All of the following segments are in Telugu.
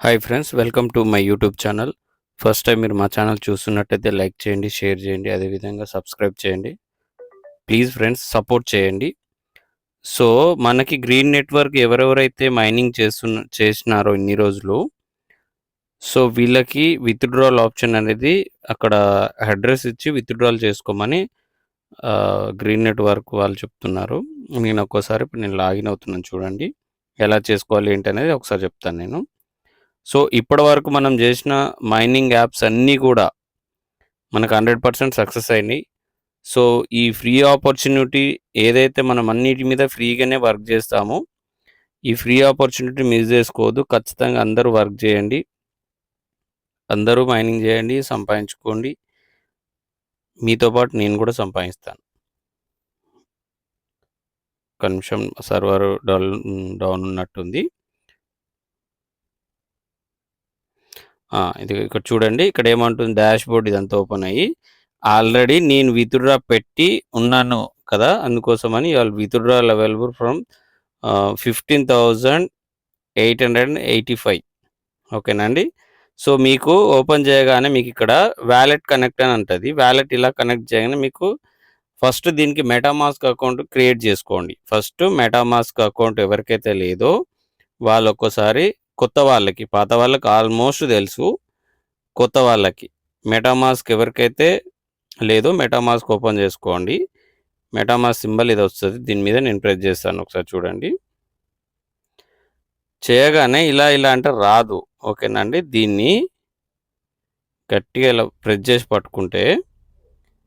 Hi friends, welcome to my YouTube channel. First time మీరు మా ఛానల్ చూస్తున్నట్టయితే లైక్ చేయండి, షేర్ చేయండి, అదేవిధంగా సబ్స్క్రైబ్ చేయండి. ప్లీజ్ ఫ్రెండ్స్ సపోర్ట్ చేయండి. సో, మనకి గ్రీన్ నెట్వర్క్ ఎవరెవరైతే మైనింగ్ చేసినారో ఇన్ని రోజులు, సో వీళ్ళకి విత్‌డ్రాల్ ఆప్షన్ అనేది అక్కడ అడ్రెస్ ఇచ్చి విత్‌డ్రాల్ చేసుకోమని గ్రీన్ నెట్వర్క్ వాళ్ళు చెప్తున్నారు. ఇప్పుడు నేను లాగిన్ అవుతున్నాను చూడండి. ఎలా చేసుకోవాలి ఏంటనేది ఒకసారి చెప్తాను నేను. సో, ఇప్పటివరకు మనం చేసిన మైనింగ్ యాప్స్ అన్నీ కూడా మనకు 100% సక్సెస్ అయినాయి. సో, ఈ ఫ్రీ ఆపర్చునిటీ ఏదైతే మనం అన్నిటి మీద ఫ్రీగానే వర్క్ చేస్తామో, ఈ ఫ్రీ ఆపర్చునిటీ మిస్ చేసుకోవద్దు. ఖచ్చితంగా అందరూ వర్క్ చేయండి. అందరూ మైనింగ్ చేయండి, సంపాదించుకోండి. మీతో పాటు నేను కూడా సంపాదిస్తాను. ఒక్క నిమిషం సర్వర్ డౌన్ ఉన్నట్టుంది. ఇది ఇక్కడ చూడండి. ఇక్కడ ఏమంటుంది, డాష్‌బోర్డ్ ఇదంతా ఓపెన్ అయ్యి ఆల్రెడీ నేను విత్‌డ్రా పెట్టి ఉన్నాను కదా! అందుకోసమని విత్‌డ్రాల్ అవైలబుల్ ఫ్రమ్ 15,885 ఓకేనా అండి. సో, మీకు ఓపెన్ చేయగానే మీకు ఇక్కడ వాలెట్ కనెక్ట్ అని ఉంటది. వాలెట్ ఇలా కనెక్ట్ చేయగానే మీకు ఫస్ట్ దీనికి మెటామాస్క్ అకౌంట్ క్రియేట్ చేసుకోండి. ఫస్ట్ మెటామాస్క్ అకౌంట్ ఎవరికైతే లేదో వాళ్ళు ఒక్కసారి కొత్త వాళ్ళకి, పాత వాళ్ళకి ఆల్మోస్ట్ తెలుసు. కొత్త వాళ్ళకి మెటామాస్క్ ఎవరికైతే లేదో మెటామాస్క్ ఓపెన్ చేసుకోండి. మెటామాస్క్ సింబల్ ఇది వస్తుంది. దీని మీద నేను ప్రెస్ చేస్తాను, ఒకసారి చూడండి. చేయగానే ఇలా అంటే రాదు, ఓకేనండి. దీన్ని గట్టిగా ఇలా ప్రెస్ చేసి పట్టుకుంటే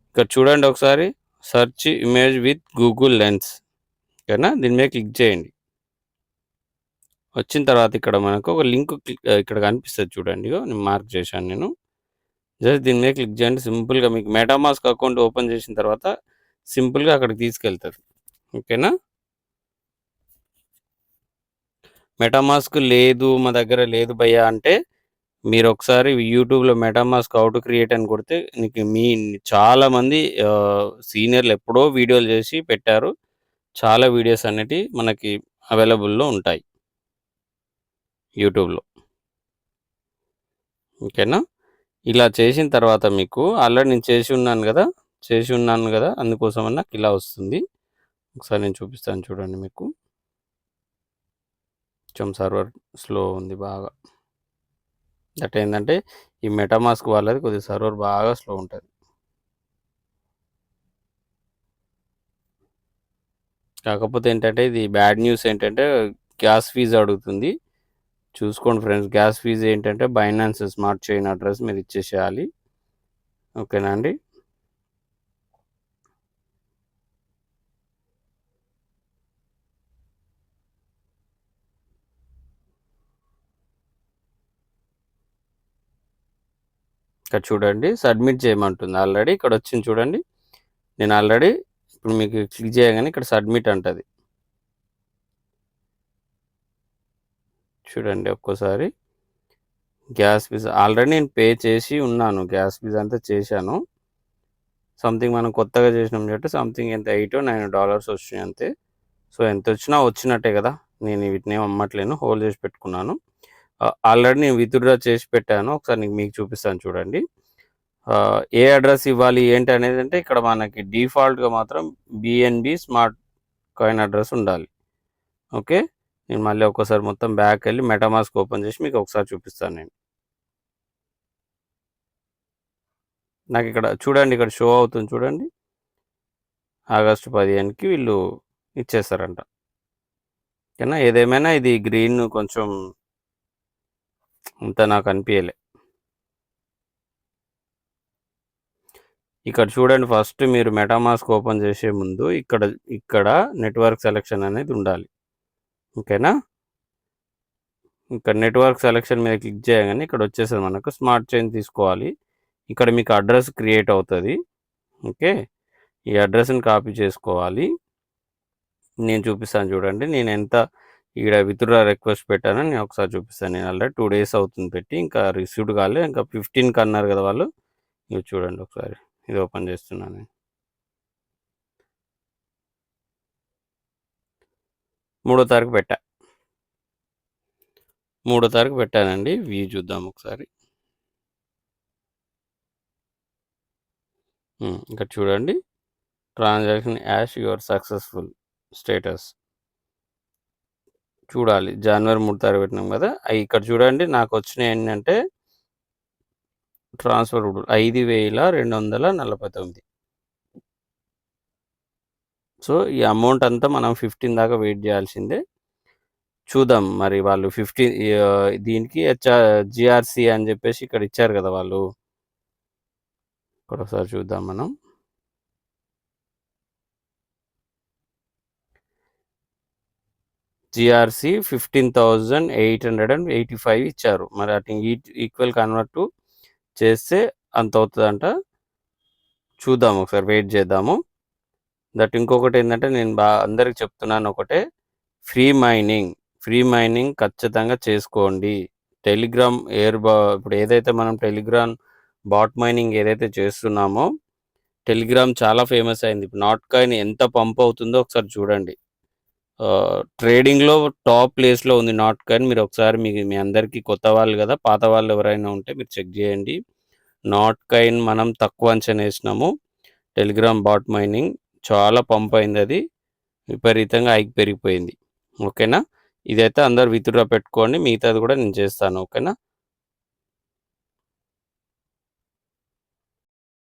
ఇక్కడ చూడండి ఒకసారి, search image with Google lens, ఓకేనా. దీని మీద క్లిక్ చేయండి. వచ్చిన తర్వాత ఇక్కడ మనకు ఒక లింక్ ఇక్కడ కనిపిస్తుంది చూడండి. నేను మార్క్ చేశాను. నేను జస్ట్ దీని మీద క్లిక్ చేయండి. సింపుల్గా మీకు మెటామాస్క్ అకౌంట్ ఓపెన్ చేసిన తర్వాత సింపుల్గా అక్కడికి తీసుకెళ్తుంది, ఓకేనా. మెటామాస్క్ లేదు, మా దగ్గర లేదు భయ్యా అంటే మీరు ఒకసారి యూట్యూబ్లో మెటామాస్క్ హౌ టు క్రియేట్ అని కొడితే చాలామంది సీనియర్లు ఎప్పుడో వీడియోలు చేసి పెట్టారు. చాలా వీడియోస్ అనేటివి మనకి అవైలబుల్లో ఉంటాయి యూట్యూబ్లో, ఓకేనా. ఇలా చేసిన తర్వాత మీకు ఆల్రెడీ నేను చేసి ఉన్నాను కదా అందుకోసమని నాకు ఇలా వస్తుంది. ఒకసారి నేను చూపిస్తాను చూడండి. మీకు కొంచెం సర్వర్ స్లో ఉంది బాగా. దట్ ఏంటంటే ఈ మెటామాస్క్ వాళ్ళది కొద్దిగా సర్వర్ బాగా స్లో ఉంటుంది. కాకపోతే ఏంటంటే ఇది బ్యాడ్ న్యూస్ ఏంటంటే గ్యాస్ ఫీజు అడుగుతుంది. చూసుకోండి ఫ్రెండ్స్. గ్యాస్ ఫీజు ఏంటంటే బైనాన్స్ స్మార్ట్ చైన్ అడ్రస్ మీరు ఇచ్చేసేయాలి, ఓకేనా అండి. ఇక్కడ చూడండి, సబ్మిట్ చేయమంటుంది. ఆల్రెడీ ఇక్కడ వచ్చింది చూడండి. నేను ఆల్రెడీ ఇప్పుడు మీకు క్లిక్ చేయగానే ఇక్కడ సబ్మిట్ అంటుంది చూడండి. ఒక్కోసారి గ్యాస్ ఫీజు ఆల్రెడీ నేను పే చేసి ఉన్నాను. గ్యాస్ ఫీజు అంతా చేశాను. సంథింగ్ మనం కొత్తగా చేసినాం కాబట్టి సంథింగ్ ఎంత $8 or $9 వచ్చినాయి అంతే. సో, ఎంత వచ్చినా వచ్చినట్టే కదా. నేను వీటిని ఏం అమ్మట్లేను, హోల్డ్ చేసి పెట్టుకున్నాను. ఆల్రెడీ నేను విత్‌డ్రా చేసి పెట్టాను. ఒకసారి మీకు చూపిస్తాను చూడండి. ఏ అడ్రస్ ఇవ్వాలి ఏంటి అనేది అంటే ఇక్కడ మనకి డిఫాల్ట్గా మాత్రం బిఎన్బి స్మార్ట్ కాయిన్ అడ్రస్ ఉండాలి, ఓకే. నేను మళ్ళీ ఒక్కసారి మొత్తం బ్యాక్ వెళ్ళి మెటామాస్క్ ఓపెన్ చేసి మీకు ఒకసారి చూపిస్తాను నేను. నాకు ఇక్కడ చూడండి, ఇక్కడ షో అవుతుంది చూడండి. ఆగస్టు 15కి వీళ్ళు ఇచ్చేస్తారంట, ఓకేనా. ఏదేమైనా ఇది గ్రీన్ కొంచెం అంత నాకు అనిపించలే. ఇక్కడ చూడండి, ఫస్ట్ మీరు మెటామాస్క్ ఓపెన్ చేసే ముందు ఇక్కడ నెట్వర్క్ సెలెక్షన్ అనేది ఉండాలి, ఓకేనా. ఇక్కడ నెట్వర్క్ సెలెక్షన్ మీద క్లిక్ చేయగానే ఇక్కడ వచ్చేస్తుంది మనకు స్మార్ట్ చైన్ తీసుకోవాలి. ఇక్కడ మీకు అడ్రస్ క్రియేట్ అవుతుంది, ఓకే. ఈ అడ్రస్ని కాపీ చేసుకోవాలి. నేను చూపిస్తాను చూడండి. నేను ఎంత ఇక్కడ విత్‌డ్రా రిక్వెస్ట్ పెట్టానో నేను ఒకసారి చూపిస్తాను. నేను ఆల్రెడీ 2 days అవుతుంది పెట్టి, ఇంకా రిసీవ్డ్ కాలే. ఇంకా 15కి అన్నారు కదా వాళ్ళు. ఇవి చూడండి ఒకసారి, ఇది ఓపెన్ చేస్తున్నాను నేను. 3వ తారీఖు పెట్టా. 3వ తారీఖు పెట్టానండి. వ్యూ చూద్దాం ఒకసారి. ఇక్కడ చూడండి. Transaction as your successful status. చూడాలి. జనవరి 3 తారీఖు పెట్టినాం కదా! ఇక్కడ చూడండి నాకొచ్చినయి ఏంటంటే ట్రాన్స్‌ఫర్ 5,249. సో, ఈ అమౌంట్ అంతా మనం 15 దాకా వెయిట్ చేయాల్సిందే. చూద్దాం మరి వాళ్ళు దీనికి జీఆర్‌సీ అని చెప్పేసి ఇక్కడ ఇచ్చారు కదా వాళ్ళు. ఇక్కడ ఒకసారి చూద్దాం మనం. జీఆర్‌సీ 15,885 ఇచ్చారు. మరి అటు ఈక్వల్ కన్వర్ట్ చేస్తే అంత అవుతదంట. చూద్దాం ఒకసారి వెయిట్ చేద్దాము. ఇంకొకటి ఏంటంటే నేను అందరికి చెప్తున్నాను ఒకటే, ఫ్రీ మైనింగ్ ఖచ్చితంగా చేసుకోండి. టెలిగ్రామ్ ఇప్పుడు ఏదైతే మనం టెలిగ్రామ్ బాట్ మైనింగ్ ఏదైతే చేస్తున్నామో, టెలిగ్రామ్ చాలా ఫేమస్ అయింది. ఇప్పుడు నాట్ కాయిన్ ఎంత పంప్ అవుతుందో ఒకసారి చూడండి. ట్రేడింగ్‌లో టాప్ ప్లేస్‌లో ఉంది నాట్ కాయిన్. మీరు ఒకసారి మీ అందరికీ కొత్త వాళ్ళు కదా! పాత వాళ్ళు ఎవరైనా ఉంటే మీరు చెక్ చేయండి. నాట్ కాయిన్ మనం తక్కువ అంచనా వేసినాము. టెలిగ్రామ్ బాట్ మైనింగ్ చాలా పంప్ అయింది. అది విపరీతంగా పెరిగిపోయింది. ఓకేనా? ఇదైతే అందరూ విత్‌డ్రా పెట్టుకోండి. మిగతాది కూడా నేను చేస్తాను. ఓకేనా?